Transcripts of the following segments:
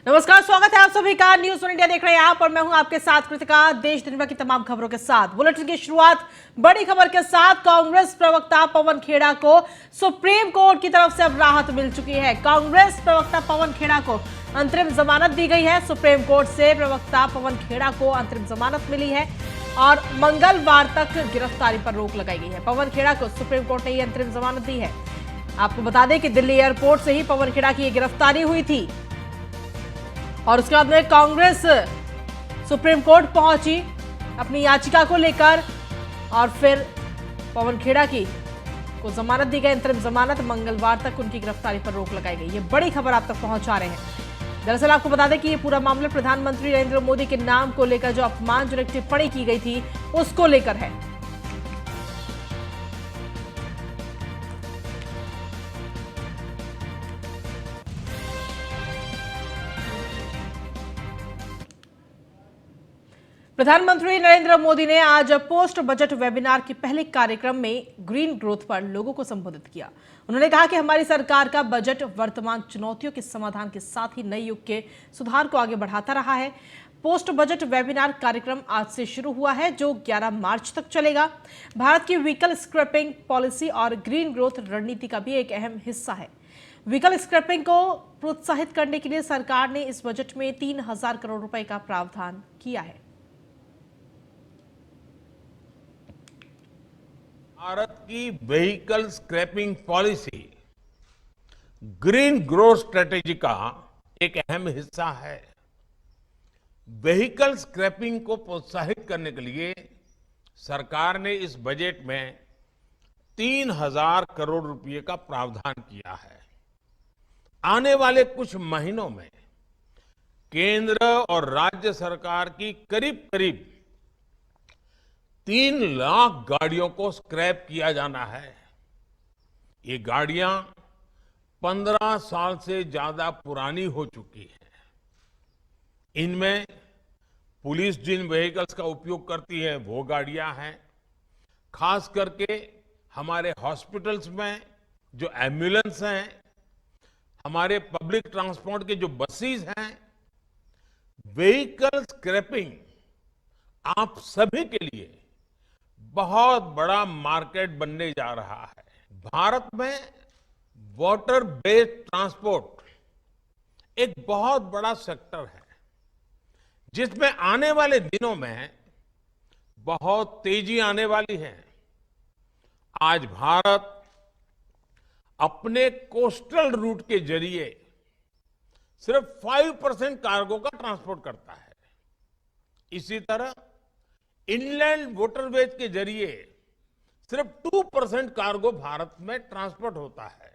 नमस्कार, स्वागत है आप सभी का न्यूज़ वन इंडिया देख रहे हैं आप और मैं हूं आपके साथ कृतिका। देश दुनिया की तमाम खबरों के साथ बुलेटिन की शुरुआत बड़ी खबर के साथ। कांग्रेस प्रवक्ता पवन खेड़ा को सुप्रीम कोर्ट की तरफ से अब राहत मिल चुकी है। कांग्रेस प्रवक्ता पवन खेड़ा को अंतरिम जमानत दी गई है। सुप्रीम कोर्ट से प्रवक्ता पवन खेड़ा को अंतरिम जमानत मिली है और मंगलवार तक गिरफ्तारी पर रोक लगाई गई है। पवन खेड़ा को सुप्रीम कोर्ट ने यह अंतरिम जमानत दी है। आपको बता दें कि दिल्ली एयरपोर्ट से ही पवन खेड़ा की गिरफ्तारी हुई थी और उसके बाद में कांग्रेस सुप्रीम कोर्ट पहुंची अपनी याचिका को लेकर और फिर पवन खेड़ा की को जमानत दी गई, अंतरिम जमानत। मंगलवार तक उनकी गिरफ्तारी पर रोक लगाई गई। ये बड़ी खबर आप तक पहुंचा रहे हैं। दरअसल आपको बता दें कि ये पूरा मामला प्रधानमंत्री नरेंद्र मोदी के नाम को लेकर जो अपमानजनक टिप्पणी की गई थी उसको लेकर है। प्रधानमंत्री नरेंद्र मोदी ने आज पोस्ट बजट वेबिनार के पहले कार्यक्रम में ग्रीन ग्रोथ पर लोगों को संबोधित किया। उन्होंने कहा कि हमारी सरकार का बजट वर्तमान चुनौतियों के समाधान के साथ ही नए युग के सुधार को आगे बढ़ाता रहा है। पोस्ट बजट वेबिनार कार्यक्रम आज से शुरू हुआ है जो 11 मार्च तक चलेगा। भारत की व्हीकल स्क्रैपिंग पॉलिसी और ग्रीन ग्रोथ रणनीति का भी एक अहम हिस्सा है। व्हीकल स्क्रैपिंग को प्रोत्साहित करने के लिए सरकार ने इस बजट में 3000 करोड़ रुपए का प्रावधान किया है। भारत की vehicle scrapping policy green growth strategy का एक अहम हिस्सा है। व्हीकल स्क्रैपिंग को प्रोत्साहित करने के लिए सरकार ने इस बजट में 3000 करोड़ रुपए का प्रावधान किया है। आने वाले कुछ महीनों में केंद्र और राज्य सरकार की करीब करीब 3 लाख गाड़ियों को स्क्रैप किया जाना है। ये गाड़ियां 15 साल से ज्यादा पुरानी हो चुकी हैं। इनमें पुलिस जिन व्हीकल्स का उपयोग करती है वो गाड़ियां हैं। खास करके हमारे हॉस्पिटल्स में जो एम्बुलेंस हैं, हमारे पब्लिक ट्रांसपोर्ट के जो बसेस हैं, व्हीकल स्क्रैपिंग आप सभी के लिए बहुत बड़ा मार्केट बनने जा रहा है। भारत में वाटर बेस्ड ट्रांसपोर्ट एक बहुत बड़ा सेक्टर है जिसमें आने वाले दिनों में बहुत तेजी आने वाली है। आज भारत अपने कोस्टल रूट के जरिए सिर्फ 5% कार्गो का ट्रांसपोर्ट करता है। इसी तरह इनलैंड वाटरवेज के जरिए सिर्फ 2% कार्गो भारत में ट्रांसपोर्ट होता है।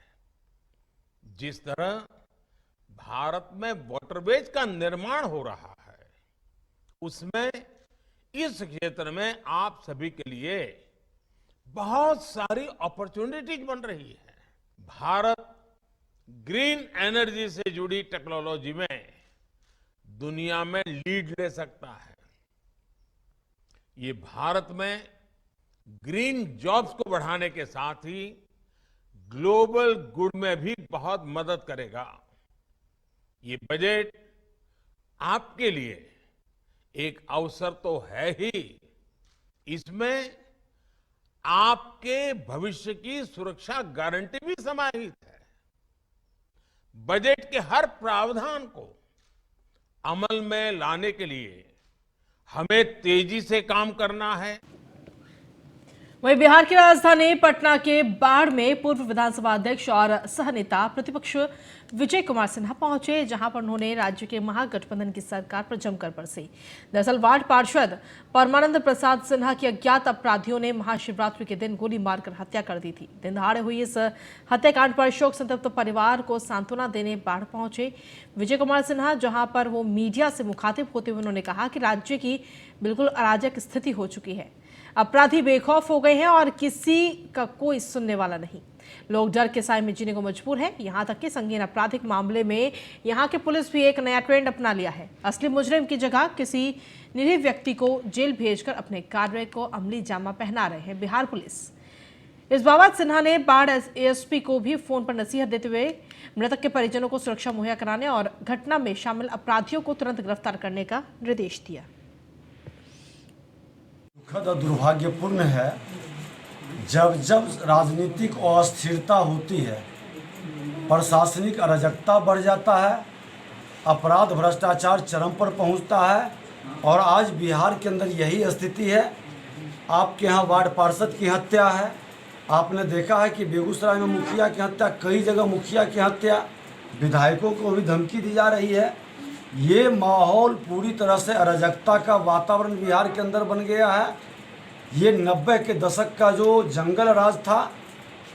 जिस तरह भारत में वाटरवेज का निर्माण हो रहा है उसमें इस क्षेत्र में आप सभी के लिए बहुत सारी अपॉर्चुनिटीज बन रही है। भारत ग्रीन एनर्जी से जुड़ी टेक्नोलॉजी में दुनिया में लीड ले सकता है। ये भारत में ग्रीन जॉब्स को बढ़ाने के साथ ही ग्लोबल गुड में भी बहुत मदद करेगा। ये बजट आपके लिए एक अवसर तो है ही, इसमें आपके भविष्य की सुरक्षा गारंटी भी समाहित है। बजट के हर प्रावधान को अमल में लाने के लिए हमें तेजी से काम करना है। वहीं बिहार की राजधानी पटना के बाढ़ में पूर्व विधानसभा अध्यक्ष और सहनेता प्रतिपक्ष विजय कुमार सिन्हा पहुंचे, जहां पर उन्होंने राज्य के महागठबंधन की सरकार पर जमकर बरसी। दरअसल वार्ड पार्षद परमानंद प्रसाद सिन्हा की अज्ञात अपराधियों ने महाशिवरात्रि के दिन गोली मारकर हत्या कर दी थी। दिन दहाड़े हुई इस हत्याकांड पर शोक संतप्त परिवार को सांत्वना देने बाढ़ पहुंचे विजय कुमार सिन्हा, जहां पर वो मीडिया से मुखातिब होते हुए उन्होंने कहा कि राज्य की बिल्कुल अराजक स्थिति हो चुकी है। अपराधी बेखौफ हो गए हैं और किसी का कोई सुनने वाला नहीं। लोग डर के साए में जीने को मजबूर हैं। यहां तक कि संगीन आपराधिक मामले में यहां के पुलिस भी एक नया ट्रेंड अपना लिया है। असली मुजरिम की जगह किसी निरीह व्यक्ति को जेल भेजकर अपने कार्य को अमली जामा पहना रहे हैं बिहार पुलिस। इस बाबत सिन्हा ने बाढ़ एएसपी को भी फोन पर नसीहत देते हुए मृतक के परिजनों को सुरक्षा मुहैया कराने और घटना में शामिल अपराधियों को तुरंत गिरफ्तार करने का निर्देश दिया। दुखद और दुर्भाग्यपूर्ण है जब जब राजनीतिक अस्थिरता होती है, प्रशासनिक अराजकता बढ़ जाता है, अपराध भ्रष्टाचार चरम पर पहुंचता है। और आज बिहार के अंदर यही स्थिति है। आपके यहाँ वार्ड पार्षद की हत्या है, आपने देखा है कि बेगूसराय में मुखिया की हत्या, कई जगह मुखिया की हत्या, विधायकों को भी धमकी दी जा रही है। ये माहौल पूरी तरह से अराजकता का वातावरण बिहार के अंदर बन गया है। ये 90 के दशक का जो जंगल राज था,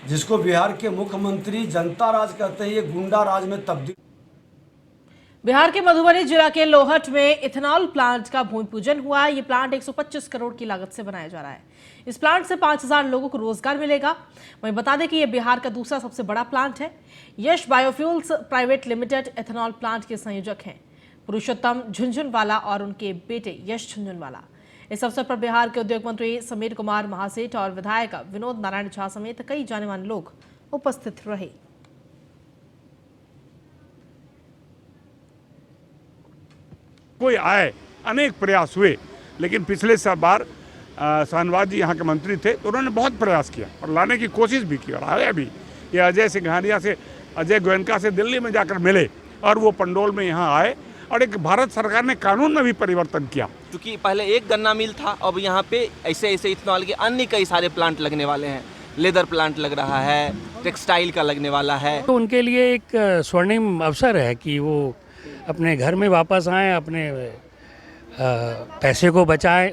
जिसको बिहार के मुख्यमंत्री जनता राज कहते हैं, ये गुंडा राज में तब्दील। बिहार के मधुबनी जिला के लोहट में इथेनॉल प्लांट का भूमि पूजन हुआ। ये प्लांट 125 करोड़ की लागत से बनाया जा रहा है। इस प्लांट से 5000 लोगों को रोजगार मिलेगा। वहीं बता दें कि यह बिहार का दूसरा सबसे बड़ा प्लांट है। Yash biofuels private limited ethanol plant के संयोजक हैं पुरुषोत्तम झुंझुनवाला और उनके बेटे यश झुंझुनवाला। इस अवसर पर बिहार के उद्योग मंत्री समीर कुमार महासेठ और विधायक विनोद नारायण झा समेत कई जाने माने लोग उपस्थित रहे। कोई आए, अनेक प्रयास हुए, लेकिन पिछले बार शाहनवाज जी यहाँ के मंत्री थे तो उन्होंने बहुत प्रयास किया और लाने की कोशिश भी की और आया भी। ये अजय सिंघानिया से, अजय गोयनका से दिल्ली में जाकर मिले और वो पंडोल में यहाँ आए और एक भारत सरकार ने कानून में भी परिवर्तन किया। क्योंकि पहले एक गन्ना मिल था, अब यहाँ पे ऐसे ऐसे इथेनॉल के अन्य कई सारे प्लांट लगने वाले हैं। लेदर प्लांट लग रहा है, टेक्सटाइल का लगने वाला है। तो उनके लिए एक स्वर्णिम अवसर है कि वो अपने घर में वापस आएँ, अपने पैसे को बचाएं।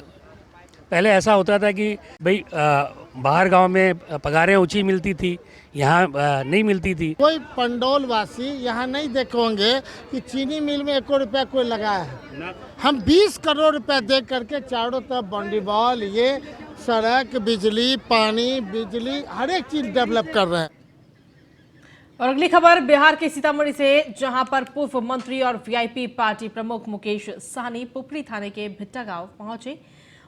पहले ऐसा होता था कि भाई बाहर गांव में पगारें ऊंची मिलती थी, यहाँ नहीं मिलती थी। कोई पंडोल वासी यहाँ नहीं देखेंगे कि चीनी मिल में 1 रुपया कोई लगाया है। हम 20 करोड़ रुपया दे करके चारों तरफ बाउंड्री वॉल, ये सड़क, बिजली, पानी, बिजली, हर एक चीज डेवलप कर रहे हैं। और अगली खबर बिहार के सीतामढ़ी से, जहां पर पूर्व मंत्री और वीआईपी पार्टी प्रमुख मुकेश साहनी पुपरी थाने के भिट्टा गांव पहुंचे।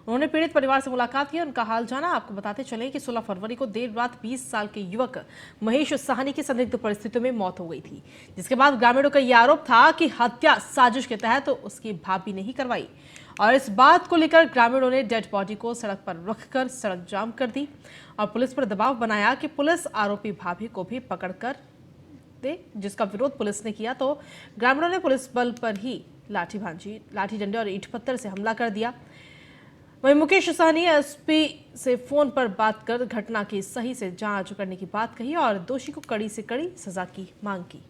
उन्होंने पीड़ित परिवार से मुलाकात की, उनका हाल जाना। आपको बताते चले कि 16 फरवरी को देर रात 20 साल के युवक महेश साहनी की संदिग्ध परिस्थितियों में मौत हो गई थी, जिसके बाद ग्रामीणों का यह आरोप था कि हत्या साजिश के तहत उसकी भाभी ने ही करवाई। और इस बात को लेकर ग्रामीणों ने डेड बॉडी को सड़क पर रखकर सड़क जाम कर दी और पुलिस पर दबाव बनाया कि पुलिस आरोपी भाभी को भी पकड़कर दे, जिसका विरोध पुलिस ने किया तो ग्रामीणों ने पुलिस बल पर ही लाठी डंडे और ईंट पत्थर से हमला कर दिया। वहीं मुकेश साहनी एसपी से फोन पर बात कर घटना की सही से जांच करने की बात कही और दोषी को कड़ी से कड़ी सजा की मांग की।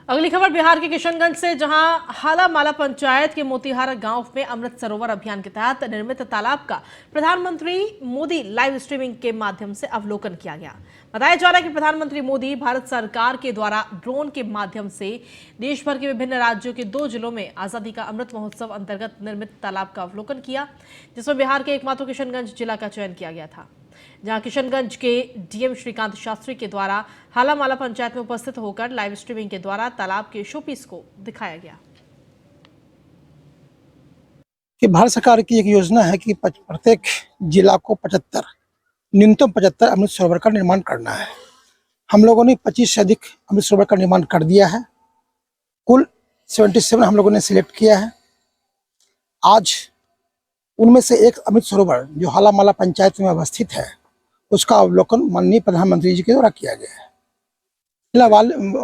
अगली खबर बिहार के किशनगंज से, जहां हालामाला पंचायत के मोतीहारा गांव में अमृत सरोवर अभियान के तहत निर्मित तालाब का प्रधानमंत्री मोदी लाइव स्ट्रीमिंग के माध्यम से अवलोकन किया गया। बताया जा रहा है कि प्रधानमंत्री मोदी भारत सरकार के द्वारा ड्रोन के माध्यम से देश भर के विभिन्न राज्यों के 2 जिलों में आजादी का अमृत महोत्सव अंतर्गत निर्मित तालाब का अवलोकन किया, जिसमें बिहार के एकमात्र किशनगंज जिला का चयन किया गया था, जहां किशनगंज के डीएम श्रीकांत शास्त्री के द्वारा हालामाला पंचायत में उपस्थित होकर लाइव स्ट्रीमिंग के द्वारा तालाब के शोपीस को दिखाया गया। कि भारत सरकार की एक योजना है कि प्रत्येक जिला को 75 न्यूनतम 75 अमृत सरोवर का निर्माण करना है। हम लोगों ने 25 से अधिक अमृत सरोवर का निर्माण कर दिया है। कुल 77 हम लोगों ने सिलेक्ट किया है। आज उनमें से एक अमृत सरोवर जो हालामाला पंचायत में अवस्थित है, उसका अवलोकन माननीय प्रधानमंत्री जी के द्वारा किया गया है।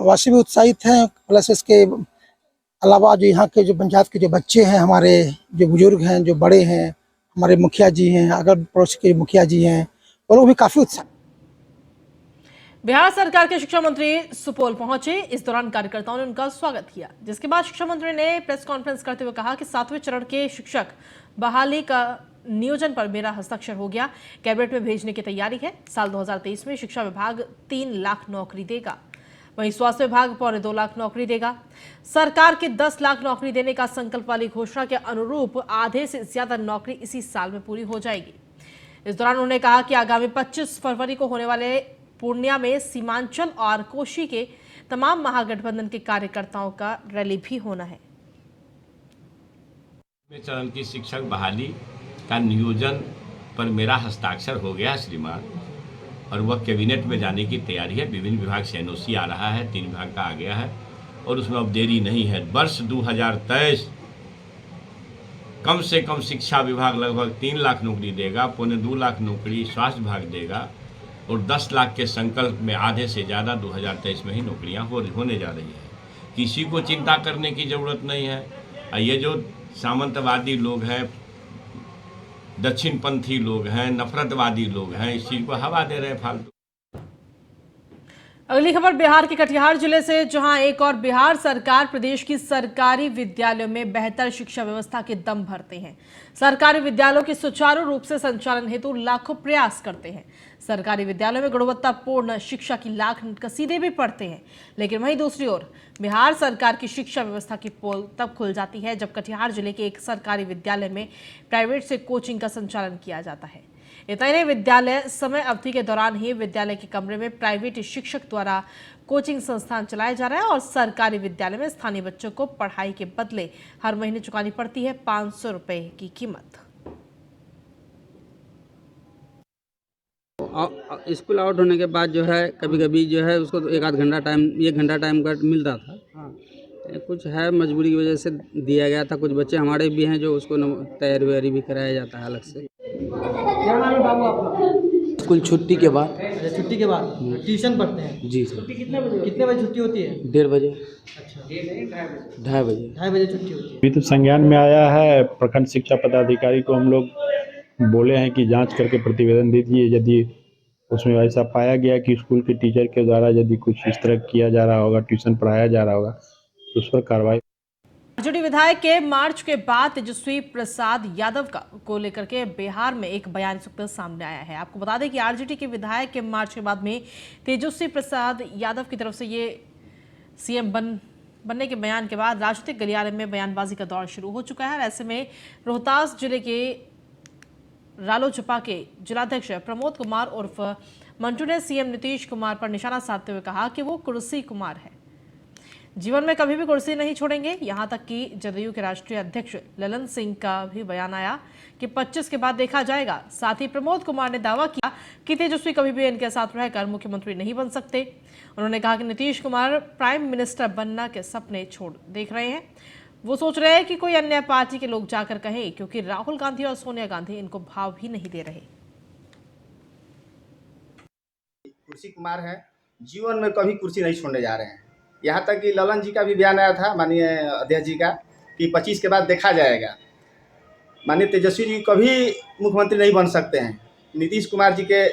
वासी भी उत्साहित हैं, प्लस इसके अलावा जो यहाँ के जो पंचायत के जो बच्चे हैं, हमारे जो बुजुर्ग हैं, जो बड़े हैं, हमारे मुखिया जी हैं, अगल पड़ोस के मुखिया जी हैं, वो लोग भी काफी उत्साहित। बिहार सरकार के शिक्षा मंत्री सुपौल पहुंचे। इस दौरान कार्यकर्ताओं ने उनका स्वागत किया, जिसके बाद शिक्षा मंत्री ने प्रेस कॉन्फ्रेंस करते हुए कहा कि 7वें चरण के शिक्षक बहाली का नियोजन पर मेरा हस्ताक्षर हो गया, कैबिनेट में भेजने की तैयारी है। साल 2023 में शिक्षा विभाग 3 लाख नौकरी देगा, वहीं स्वास्थ्य विभाग 2.25 लाख नौकरी देगा। सरकार के 10 लाख नौकरी देने का संकल्प वाली घोषणा के अनुरूप आधे से ज्यादा नौकरी इसी साल में पूरी हो जाएगी। इस दौरान उन्होंने कहा कि आगामी 25 फरवरी को होने वाले पूर्णिया में सीमांचल और कोशी के तमाम महागठबंधन के कार्यकर्ताओं का रैली भी होना है। चरण की शिक्षक बहाली का नियोजन पर मेरा हस्ताक्षर हो गया श्रीमान, और वह कैबिनेट में जाने की तैयारी है। विभिन्न विभाग से एनओसी आ रहा है, 3 विभाग का आ गया है और उसमें अब देरी नहीं है। वर्ष 2023 कम से कम शिक्षा विभाग लगभग 3 लाख नौकरी देगा, 2.25 लाख नौकरी स्वास्थ्य विभाग देगा और 10 लाख के संकल्प में आधे से ज़्यादा 2023 में ही नौकरियां होने जा रही है। किसी को चिंता करने की ज़रूरत नहीं है। ये जो सामंतवादी लोग हैं, दक्षिणपंथी लोग हैं, नफरतवादी लोग हैं, इस चीज़ को हवा दे रहे हैं फालतू। अगली खबर बिहार के कटिहार जिले से, जहां एक और बिहार सरकार प्रदेश की सरकारी विद्यालयों में बेहतर शिक्षा व्यवस्था के दम भरते हैं। सरकारी विद्यालयों के सुचारू रूप से संचालन हेतु लाखों प्रयास करते हैं। सरकारी विद्यालयों में गुणवत्तापूर्ण शिक्षा की लाख कसीदे भी पढ़ते हैं, लेकिन वहीं दूसरी ओर बिहार सरकार की शिक्षा व्यवस्था की पोल तब खुल जाती है जब कटिहार जिले के एक सरकारी विद्यालय में प्राइवेट से कोचिंग का संचालन किया जाता है। इतना ही विद्यालय समय अवधि के दौरान ही विद्यालय के कमरे में प्राइवेट शिक्षक द्वारा कोचिंग संस्थान चलाया जा रहा है और सरकारी विद्यालय में स्थानीय बच्चों को पढ़ाई के बदले हर महीने चुकानी पड़ती है 500 रुपए की कीमत। स्कूल आउट होने के बाद जो है कभी कभी जो है उसको 1 घंटा टाइम का मिलता था। कुछ है मजबूरी की वजह से दिया गया था। कुछ बच्चे हमारे भी हैं जो उसको तैयारी वैयारी भी कराया जाता है अलग से। क्या नाम है बाबू आपका? स्कूल छुट्टी के बाद। छुट्टी के बाद ट्यूशन पढ़ते हैं? जी सर। कितने बजे छुट्टी होती है? 1:30 बजे। अच्छा, 2:30 बजे। 2:30 बजे छुट्टी होती है। अभी तो संज्ञान में आया है। प्रखंड शिक्षा पदाधिकारी को हम लोग बोले हैं कि जांच करके प्रतिवेदन दे दीजिए। यदि उसमें ऐसा पाया गया कि स्कूल के टीचर के द्वारा यदि कुछ इस तरह किया जा रहा होगा, ट्यूशन पढ़ाया जा रहा होगा, तो उस पर कार्रवाई। आरजेडी विधायक के मार्च के बाद तेजस्वी प्रसाद यादव को लेकर के बिहार में एक बयान सामने आया है। आपको बता दें कि आरजेडी के विधायक के मार्च के बाद में तेजस्वी प्रसाद यादव की तरफ से ये सीएम बनने के बयान के बाद राजनीतिक गलियारे में बयानबाजी का दौर शुरू हो चुका है। ऐसे में रोहतास जिले के रालोसपा के जिलाध्यक्ष प्रमोद कुमार उर्फ मंटू ने सीएम नीतीश कुमार पर निशाना साधते हुए कहा कि वो कुर्सी कुमार है, जीवन में कभी भी कुर्सी नहीं छोड़ेंगे। यहां तक कि जदयू के राष्ट्रीय अध्यक्ष ललन सिंह का भी बयान आया कि 25 के बाद देखा जाएगा। साथ ही प्रमोद कुमार ने दावा किया कि तेजस्वी कभी भी इनके साथ रहकर मुख्यमंत्री नहीं बन सकते। उन्होंने कहा कि नीतीश कुमार प्राइम मिनिस्टर बनना के सपने छोड़ देख रहे हैं। वो सोच रहे हैं कि कोई अन्य पार्टी के लोग जाकर कहें, क्योंकि राहुल गांधी और सोनिया गांधी इनको भाव भी नहीं दे रहे। कुर्सी कुमार है, जीवन में कभी कुर्सी नहीं छोड़ने जा रहे हैं। यहाँ तक कि ललन जी का भी बयान आया था, माननीय अध्यक्ष जी का, कि 25 के बाद देखा जाएगा। माननीय तेजस्वी जी कभी मुख्यमंत्री नहीं बन सकते हैं। नीतीश कुमार जी के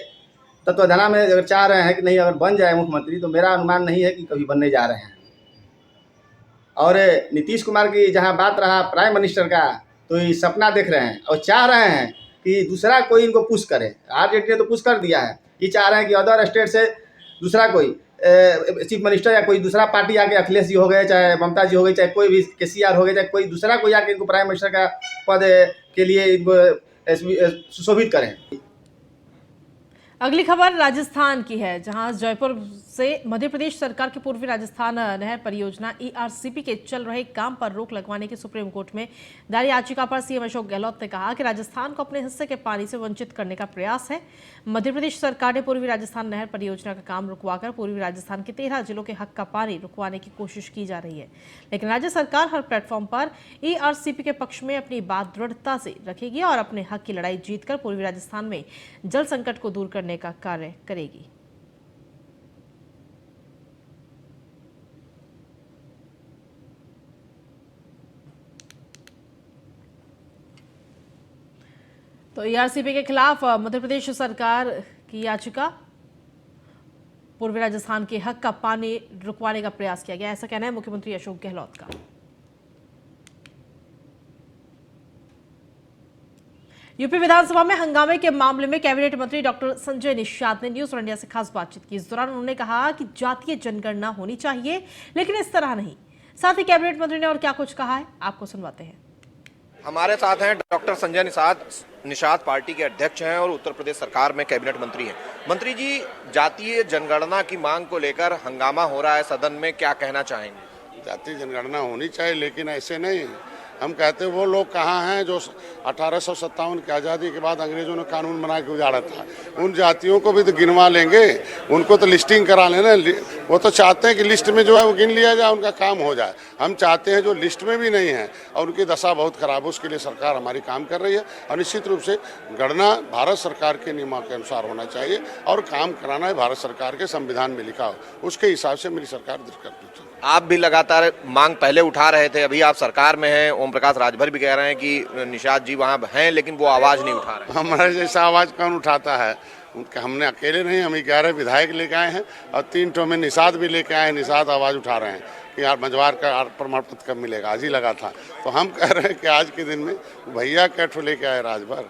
तत्वाधान में अगर चाह रहे हैं कि नहीं, अगर बन जाए मुख्यमंत्री, तो मेरा अनुमान नहीं है कि कभी बनने जा रहे हैं। और नीतीश कुमार की जहाँ बात रहा प्राइम मिनिस्टर का, तो ये सपना देख रहे हैं और चाह रहे हैं कि दूसरा कोई इनको पुश करे। आरजेडी ने तो पुश कर दिया है, ये चाह रहे हैं कि अदर स्टेट से दूसरा कोई चीफ मिनिस्टर या कोई दूसरा पार्टी आके, अखिलेश जी हो गए, चाहे ममता जी हो गई, चाहे कोई भी केसीआर हो गए, चाहे कोई दूसरा कोई आके इनको प्राइम मिनिस्टर का पद के लिए इनको सुशोभित करें। अगली खबर राजस्थान की है, जहां जयपुर से मध्य प्रदेश सरकार की पूर्वी राजस्थान नहर परियोजना ERCP के चल रहे काम पर रोक लगवाने की सुप्रीम कोर्ट में दायर याचिका पर सीएम अशोक गहलोत ने कहा कि राजस्थान को अपने हिस्से के पानी से वंचित करने का प्रयास है। मध्य प्रदेश सरकार ने पूर्वी राजस्थान नहर परियोजना का काम रुकवाकर पूर्वी राजस्थान के 13 जिलों के हक का पानी रुकवाने की कोशिश की जा रही है, लेकिन राज्य सरकार हर प्लेटफॉर्म पर ERCP के पक्ष में अपनी बात दृढ़ता से रखेगी और अपने हक की लड़ाई जीतकर पूर्वी राजस्थान में जल संकट को दूर करने का कार्य करेगी। तो ERCP के खिलाफ मध्य प्रदेश सरकार की याचिका, पूर्वी राजस्थान के हक का पानी रुकवाने का प्रयास किया गया, ऐसा कहना है मुख्यमंत्री अशोक गहलोत का। यूपी विधानसभा में हंगामे के मामले में कैबिनेट मंत्री डॉक्टर संजय निषाद ने न्यूज इंडिया से खास बातचीत की। इस दौरान उन्होंने कहा कि जातीय जनगणना होनी चाहिए, लेकिन इस तरह नहीं। साथ ही कैबिनेट मंत्री ने और क्या कुछ कहा है, आपको सुनवाते हैं। हमारे साथ हैं डॉक्टर संजय निषाद पार्टी के अध्यक्ष हैं और उत्तर प्रदेश सरकार में कैबिनेट मंत्री हैं। मंत्री जी, जातीय जनगणना की मांग को लेकर हंगामा हो रहा है सदन में, क्या कहना चाहेंगे? जातीय जनगणना होनी चाहिए, लेकिन ऐसे नहीं। हम कहते वो लोग कहाँ हैं जो 1857 की आज़ादी के बाद अंग्रेजों ने कानून बना के उजाड़ा था। उन जातियों को भी तो गिनवा लेंगे, उनको तो लिस्टिंग करा लेना। वो तो चाहते हैं कि लिस्ट में जो है वो गिन लिया जाए, उनका काम हो जाए। हम चाहते हैं जो लिस्ट में भी नहीं है और उनकी दशा बहुत खराब है, उसके लिए सरकार हमारी काम कर रही है। और निश्चित रूप से गणना भारत सरकार के नियमों के अनुसार होना चाहिए और काम कराना है भारत सरकार के संविधान में लिखा हो, उसके हिसाब से मेरी सरकार करती है। आप भी लगातार मांग पहले उठा रहे थे, अभी आप सरकार में हैं। ओम प्रकाश राजभर भी कह रहे हैं कि निषाद जी वहाँ हैं लेकिन वो आवाज़ नहीं उठा रहे। हमारे जैसा आवाज़ कौन उठाता है? उनका हमने अकेले नहीं, हम 11 विधायक लेके आए हैं और 3 ठो में निषाद भी लेके आए हैं। निषाद आवाज़ उठा रहे हैं कि यार मझवार का प्रमाण पत्र कब मिलेगा, आज ही लगा था। तो हम कह रहे हैं कि आज के दिन में भैया क्या ठो लेके आए राजभर,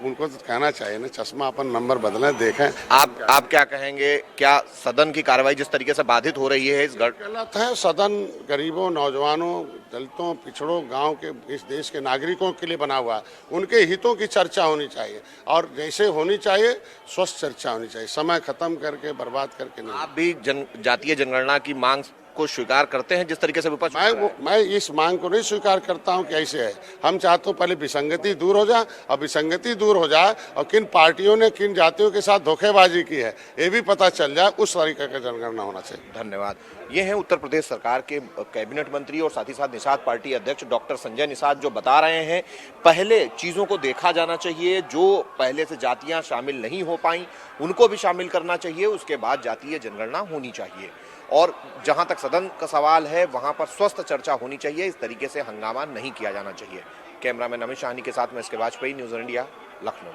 उनको तो कहना चाहिए ना, चश्मा अपन नंबर बदलें, देखें। आप क्या कहेंगे, क्या सदन की कार्रवाई जिस तरीके से बाधित हो रही है इस गलत है? सदन गरीबों, नौजवानों, दलितों, पिछड़ों, गांव के, इस देश के नागरिकों के लिए बना हुआ है। उनके हितों की चर्चा होनी चाहिए और जैसे होनी चाहिए स्वस्थ चर्चा होनी चाहिए, समय खत्म करके बर्बाद करके नहीं। आप भी जातीय जनगणना की मांग को स्वीकार करते हैं जिस तरीके से विपक्ष? मैं इस मांग को नहीं स्वीकार करता हूं कि ऐसे है। हम चाहते हैं पहले विसंगति दूर हो जाए और विसंगति दूर हो जाए और किन पार्टियों ने किन जातियों के साथ धोखेबाजी की है ये भी पता चल जाए, उस तरीके का जनगणना होना चाहिए। धन्यवाद। ये हैं उत्तर प्रदेश सरकार के कैबिनेट मंत्री और साथ ही साथ निषाद पार्टी अध्यक्ष डॉक्टर संजय निषाद, जो बता रहे हैं पहले चीज़ों को देखा जाना चाहिए, जो पहले से जातियां शामिल नहीं हो पाई उनको भी शामिल करना चाहिए, उसके बाद जातीय जनगणना होनी चाहिए। और जहां तक सदन का सवाल है वहां पर स्वस्थ चर्चा होनी चाहिए, इस तरीके से हंगामा नहीं किया जाना चाहिए। कैमरामैन अमित शाहनी के साथ में इसके वाजपेयी, न्यूज़ इंडिया, लखनऊ।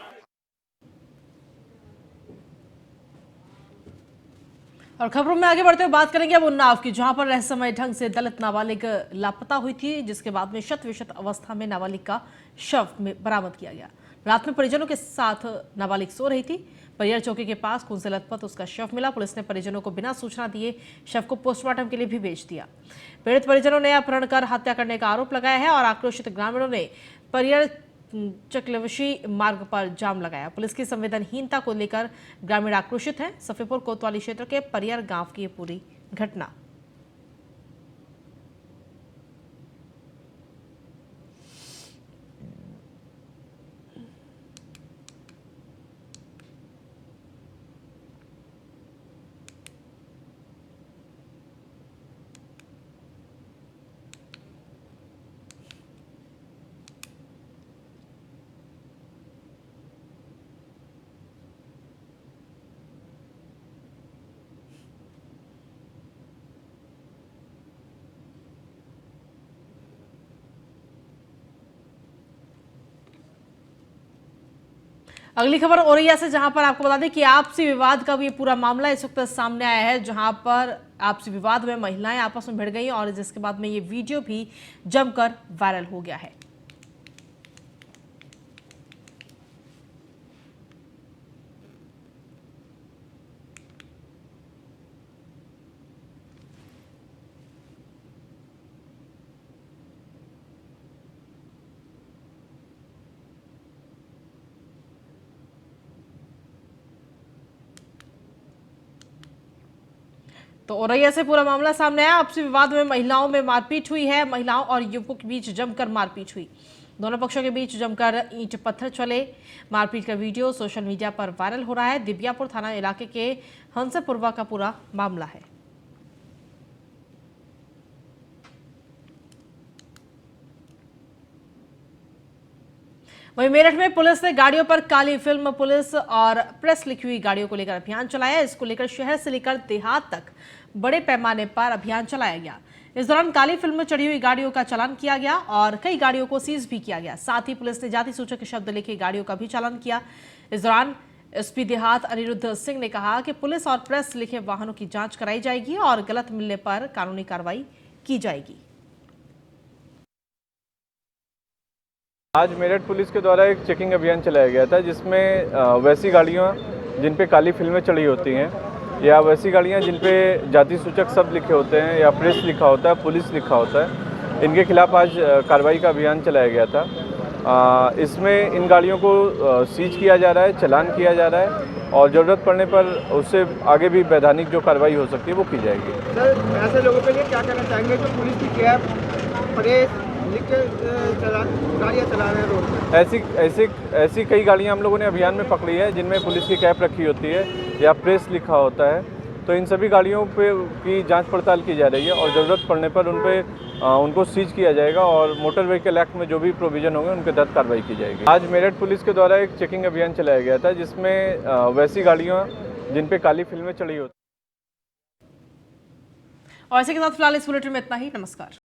और खबरों में आगे बढ़ते हुए बात करेंगे अब उन्नाव की, जहां पर रहस्यमय ढंग से दलित नाबालिग लापता हुई थी, जिसके बाद में शत विशत अवस्था में नाबालिग का शव बरामद किया गया। रात में परिजनों के साथ नाबालिग सो रही थी। परियर चौकी के पास खून से लथपथ उसका शव मिला। पुलिस ने परिजनों को बिना सूचना दिए शव को पोस्टमार्टम के लिए भी भेज दिया। पीड़ित परिजनों ने अपहरण कर हत्या करने का आरोप लगाया है और आक्रोशित ग्रामीणों ने परियर चकलवशी मार्ग पर जाम लगाया। पुलिस की संवेदनहीनता को लेकर ग्रामीण आक्रोशित हैं। सफीपुर कोतवाली क्षेत्र के परियर गांव की ये पूरी घटना। अगली खबर औरैया से, जहां पर आपको बता दें कि आपसी विवाद का भी पूरा मामला इस वक्त सामने आया है, जहां पर आपसी विवाद में महिलाएं आपस में भिड़ गई और जिसके बाद में ये वीडियो भी जमकर वायरल हो गया है। तो औरैया से पूरा मामला सामने आया। आपसी विवाद में महिलाओं में मारपीट हुई है। महिलाओं और युवकों के बीच जमकर मारपीट हुई। दोनों पक्षों के बीच जमकर ईंट पत्थर चले। मारपीट का वीडियो सोशल मीडिया पर वायरल हो रहा है। दिव्यापुर थाना इलाके के हंसपुरवा का पूरा मामला है। वहीं मेरठ में पुलिस ने गाड़ियों पर काली फिल्म पुलिस और प्रेस लिखी हुई गाड़ियों को लेकर अभियान चलाया। इसको लेकर शहर से लेकर देहात तक बड़े पैमाने पर अभियान चलाया गया। इस दौरान काली फिल्म में चढ़ी हुई गाड़ियों का चालान किया गया और कई गाड़ियों को सीज भी किया गया। साथ ही पुलिस ने जाति सूचक शब्द लिखे गाड़ियों का भी चालान किया। इस दौरान एसपी देहात अनिरुद्ध सिंह ने कहा कि पुलिस और प्रेस लिखे वाहनों की जांच कराई जाएगी और गलत मिलने पर कानूनी कार्रवाई की जाएगी। आज मेरठ पुलिस के द्वारा एक चेकिंग अभियान चलाया गया था, जिसमें वैसी गाड़ियां जिन पे काली फिल्में चढ़ी होती हैं या वैसी गाड़ियां जिन पे जाति सूचक शब्द लिखे होते हैं या प्रेस लिखा होता है, पुलिस लिखा होता है, इनके खिलाफ आज कार्रवाई का अभियान चलाया गया था। इसमें इन गाड़ियों को सीज किया जा रहा है, चालान किया जा रहा है और ज़रूरत पड़ने पर उससे आगे भी वैधानिक जो कार्रवाई हो सकती है वो की जाएगी। सर ऐसे लोगों के लिए क्या कहना चाहेंगे जो पुलिस की कैब प्रेस लिख के गाड़ियाँ चला रहे हैं रोड पर? ऐसी कई गाड़ियाँ हम लोगों ने अभियान में पकड़ी है जिनमें पुलिस की कैप रखी होती है या प्रेस लिखा होता है। तो इन सभी गाड़ियों पे की जांच पड़ताल की जा रही है और ज़रूरत पड़ने पर उनको सीज किया जाएगा और मोटर व्हीकल एक्ट में जो भी प्रोविज़न होंगे उनके तहत कार्रवाई की जाएगी। आज मेरठ पुलिस के द्वारा एक चेकिंग अभियान चलाया गया था जिसमें वैसी गाड़ियाँ जिन पे काली फिल्में चढ़ी होती। और इसी के साथ फिलहाल इस बुलेटिन में इतना ही। नमस्कार।